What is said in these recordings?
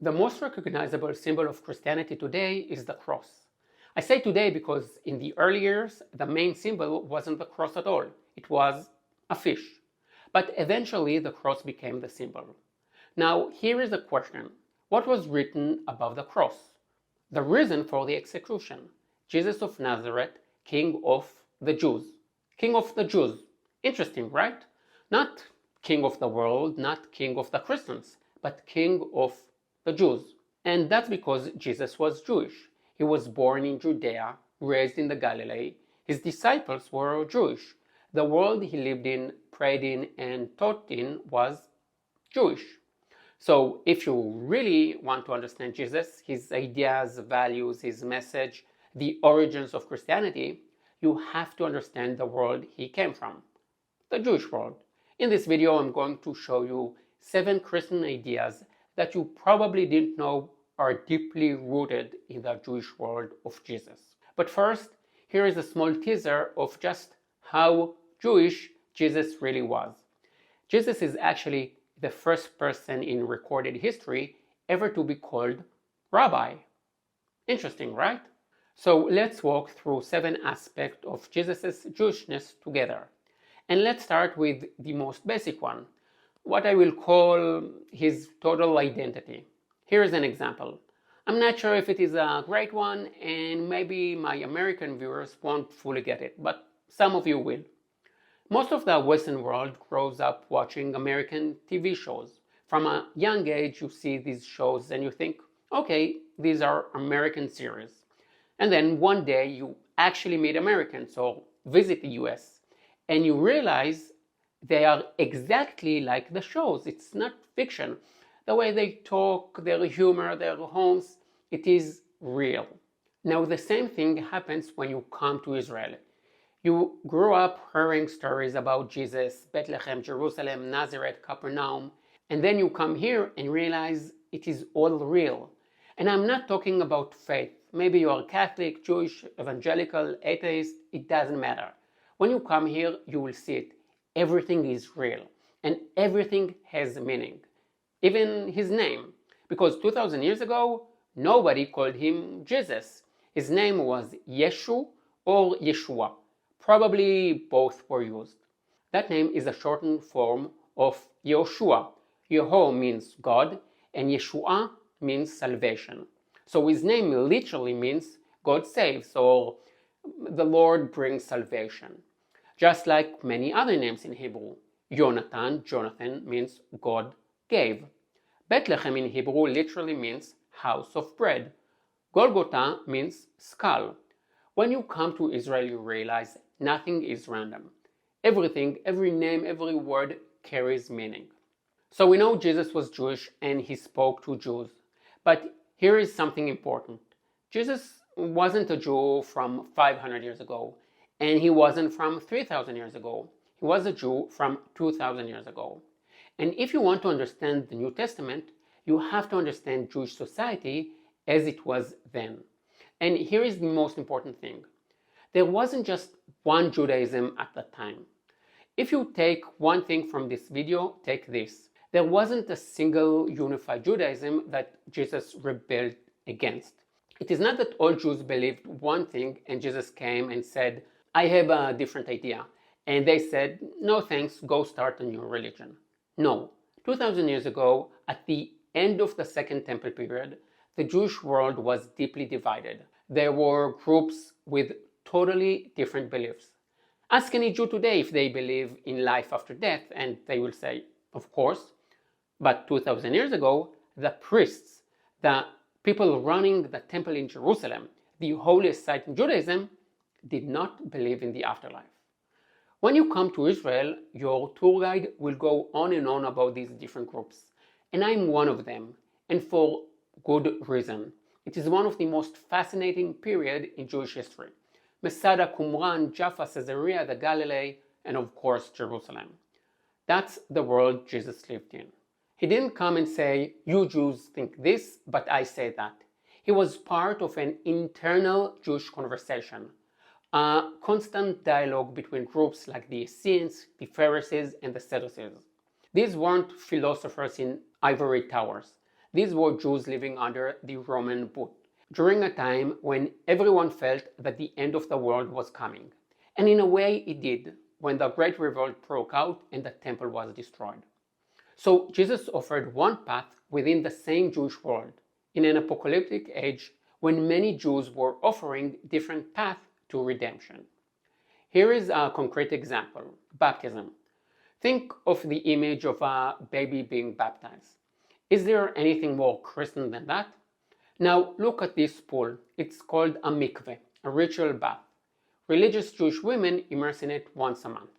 The most recognizable symbol of Christianity today is the cross. I say today because in the early years, the main symbol wasn't the cross at all. It was a fish. But eventually the cross became the symbol. Now, here is the question. What was written above the cross? The reason for the execution. Jesus of Nazareth, King of the Jews. King of the Jews. Interesting, right? Not King of the world, not King of the Christians, but King of the Jews. And that's because Jesus was Jewish. He was born in Judea, raised in the Galilee. His disciples were Jewish. The world he lived in, prayed in, and taught in was Jewish. So if you really want to understand Jesus, his ideas, values, his message, the origins of Christianity, you have to understand the world he came from, the Jewish world. In this video, I'm going to show you 7 Christian ideas that you probably didn't know are deeply rooted in the Jewish world of Jesus. But first, here is a small teaser of just how Jewish Jesus really was. Jesus is actually the first person in recorded history ever to be called rabbi. Interesting, right? So let's walk through 7 aspects of Jesus' Jewishness together. And let's start with the most basic one, what I will call his total identity. Here is an example. I'm not sure if it is a great one, and maybe my American viewers won't fully get it, but some of you will. Most of the Western world grows up watching American TV shows. From a young age, you see these shows and you think, okay, these are American series. And then one day you actually meet Americans or visit the US, and you realize they are exactly like the shows. It's not fiction. The way they talk, their humor, their homes, it is real. Now the same thing happens when you come to Israel. You grew up hearing stories about Jesus, Bethlehem, Jerusalem, Nazareth, Capernaum, and then you come here and realize it is all real. And I'm not talking about faith. Maybe you are Catholic, Jewish, evangelical, atheist, it doesn't matter. When you come here, you will see it. Everything is real and everything has meaning. Even his name. Because 2000 years ago, nobody called him Jesus. His name was Yeshu or Yeshua. Probably both were used. That name is a shortened form of Yehoshua. Yeho means God and Yeshua means salvation. So his name literally means God saves or the Lord brings salvation. Just like many other names in Hebrew. Jonathan means God gave. Bethlehem in Hebrew literally means house of bread. Golgotha means skull. When you come to Israel, you realize nothing is random. Everything, every name, every word carries meaning. So we know Jesus was Jewish and he spoke to Jews. But here is something important. Jesus wasn't a Jew from 500 years ago, and he wasn't from 3,000 years ago. He was a Jew from 2,000 years ago. And if you want to understand the New Testament, you have to understand Jewish society as it was then. And here is the most important thing. There wasn't just one Judaism at that time. If you take one thing from this video, take this. There wasn't a single unified Judaism that Jesus rebelled against. It is not that all Jews believed one thing and Jesus came and said, I have a different idea. And they said, no thanks, go start a new religion. No. 2,000 years ago, at the end of the Second Temple period, the Jewish world was deeply divided. There were groups with totally different beliefs. Ask any Jew today if they believe in life after death, and they will say, of course. But 2,000 years ago, the priests, the people running the temple in Jerusalem, the holiest site in Judaism, did not believe in the afterlife. When you come to Israel, your tour guide will go on and on about these different groups. And I'm one of them, and for good reason. It is one of the most fascinating periods in Jewish history. Masada, Qumran, Jaffa, Caesarea, the Galilee, and of course Jerusalem. That's the world Jesus lived in. He didn't come and say, you Jews think this, but I say that. He was part of an internal Jewish conversation, a constant dialogue between groups like the Essenes, the Pharisees, and the Sadducees. These weren't philosophers in ivory towers. These were Jews living under the Roman boot, during a time when everyone felt that the end of the world was coming. And in a way it did, when the Great Revolt broke out and the temple was destroyed. So Jesus offered one path within the same Jewish world, in an apocalyptic age when many Jews were offering different paths to redemption. Here is a concrete example: baptism. Think of the image of a baby being baptized. Is there anything more Christian than that? Now look at this pool. It's called a mikveh, a ritual bath. Religious Jewish women immerse in it once a month.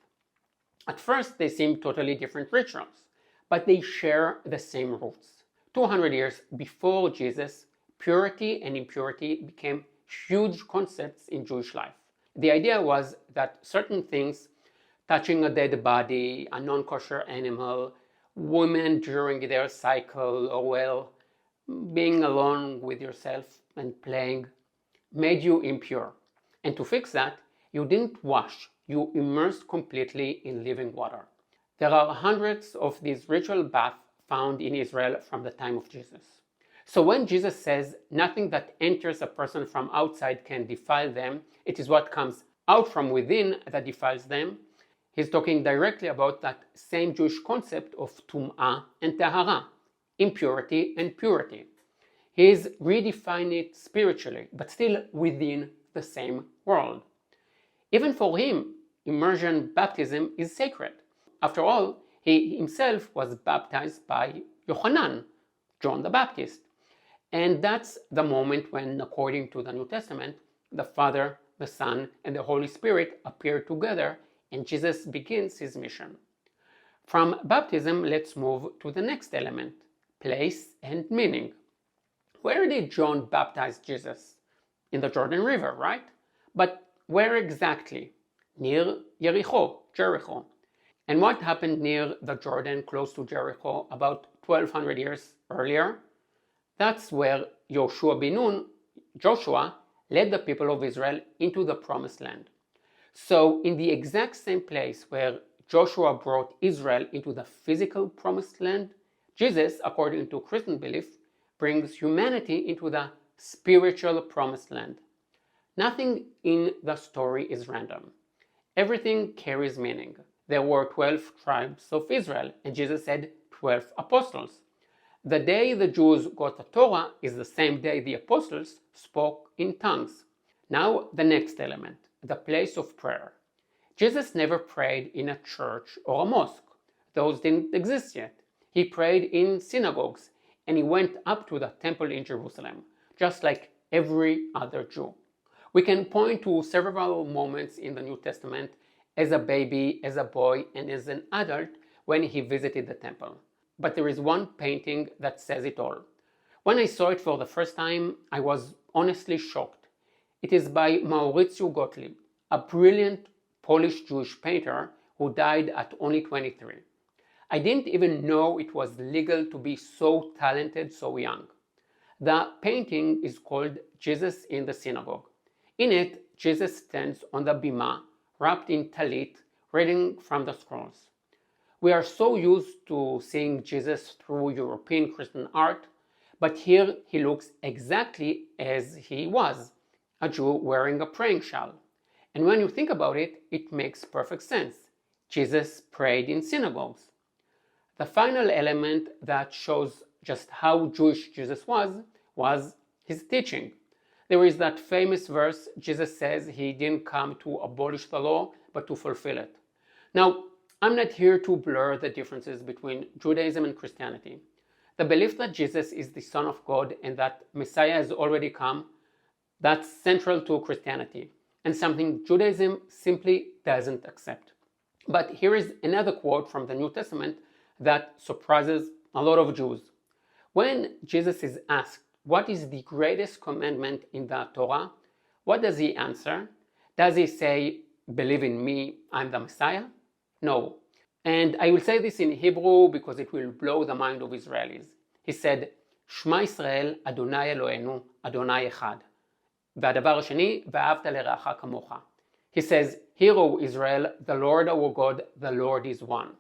At first they seem totally different rituals, but they share the same roots. 200 years before Jesus, purity and impurity became huge concepts in Jewish life. The idea was that certain things, touching a dead body, a non-kosher animal, women during their cycle, or being alone with yourself and playing, made you impure. And to fix that, you didn't wash, you immersed completely in living water. There are hundreds of these ritual baths found in Israel from the time of Jesus. So when Jesus says nothing that enters a person from outside can defile them, it is what comes out from within that defiles them, he's talking directly about that same Jewish concept of tum'ah and tahara, impurity and purity. He's redefined it spiritually, but still within the same world. Even for him, immersion baptism is sacred. After all, he himself was baptized by Yochanan, John the Baptist. And that's the moment when, according to the New Testament, the Father, the Son, and the Holy Spirit appear together and Jesus begins his mission. From baptism, let's move to the next element: place and meaning. Where did John baptize Jesus? In the Jordan River, right? But where exactly? Near Jericho. And what happened near the Jordan, close to Jericho, about 1200 years earlier? That's where Joshua led the people of Israel into the promised land. So in the exact same place where Joshua brought Israel into the physical promised land, Jesus, according to Christian belief, brings humanity into the spiritual promised land. Nothing in the story is random. Everything carries meaning. There were 12 tribes of Israel, and Jesus said 12 apostles. The day the Jews got the Torah is the same day the apostles spoke in tongues. Now the next element, the place of prayer. Jesus never prayed in a church or a mosque. Those didn't exist yet. He prayed in synagogues, and he went up to the temple in Jerusalem, just like every other Jew. We can point to several moments in the New Testament as a baby, as a boy, and as an adult when he visited the temple. But there is one painting that says it all. When I saw it for the first time, I was honestly shocked. It is by Maurizio Gottlieb, a brilliant Polish Jewish painter who died at only 23. I didn't even know it was legal to be so talented so young. The painting is called Jesus in the Synagogue. In it, Jesus stands on the bima, wrapped in talit, reading from the scrolls. We are so used to seeing Jesus through European Christian art, but here he looks exactly as he was, a Jew wearing a praying shawl. And when you think about it, it makes perfect sense. Jesus prayed in synagogues. The final element that shows just how Jewish Jesus was his teaching. There is that famous verse. Jesus says he didn't come to abolish the law, but to fulfill it. Now, I'm not here to blur the differences between Judaism and Christianity. The belief that Jesus is the Son of God and that Messiah has already come, that's central to Christianity, and something Judaism simply doesn't accept. But here is another quote from the New Testament that surprises a lot of Jews. When Jesus is asked, what is the greatest commandment in the Torah? What does he answer? Does he say, believe in me, I'm the Messiah? No. And I will say this in Hebrew because it will blow the mind of Israelis. He said, Shema Israel, Adonai Eloheinu, Adonai Echad. והדבר השני, ואהבת לרעך כמוך. He says, Hear, O Israel, the Lord our God, the Lord is one.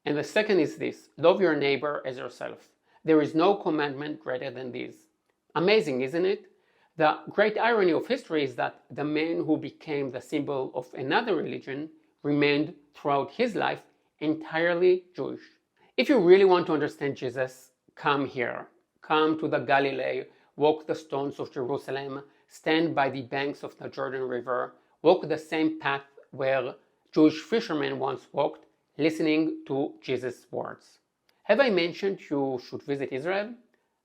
And the second is this, love your neighbor as yourself. There is no commandment greater than these. Amazing, isn't it? The great irony of history is that the man who became the symbol of another religion remained throughout his life entirely Jewish. If you really want to understand Jesus, come here. Come to the Galilee, walk the stones of Jerusalem, stand by the banks of the Jordan River, walk the same path where Jewish fishermen once walked, listening to Jesus' words. Have I mentioned you should visit Israel?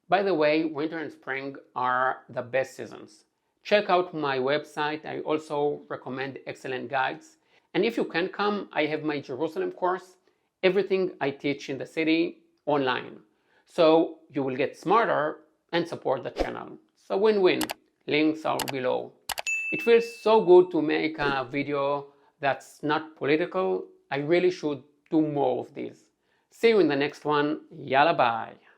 By the way, winter and spring are the best seasons. Check out my website. I also recommend excellent guides. And if you can come, I have my Jerusalem course, everything I teach in the city online. So you will get smarter and support the channel. So win-win. Links are below. It feels so good to make a video that's not political. I really should do more of these. See you in the next one. Yalla bye.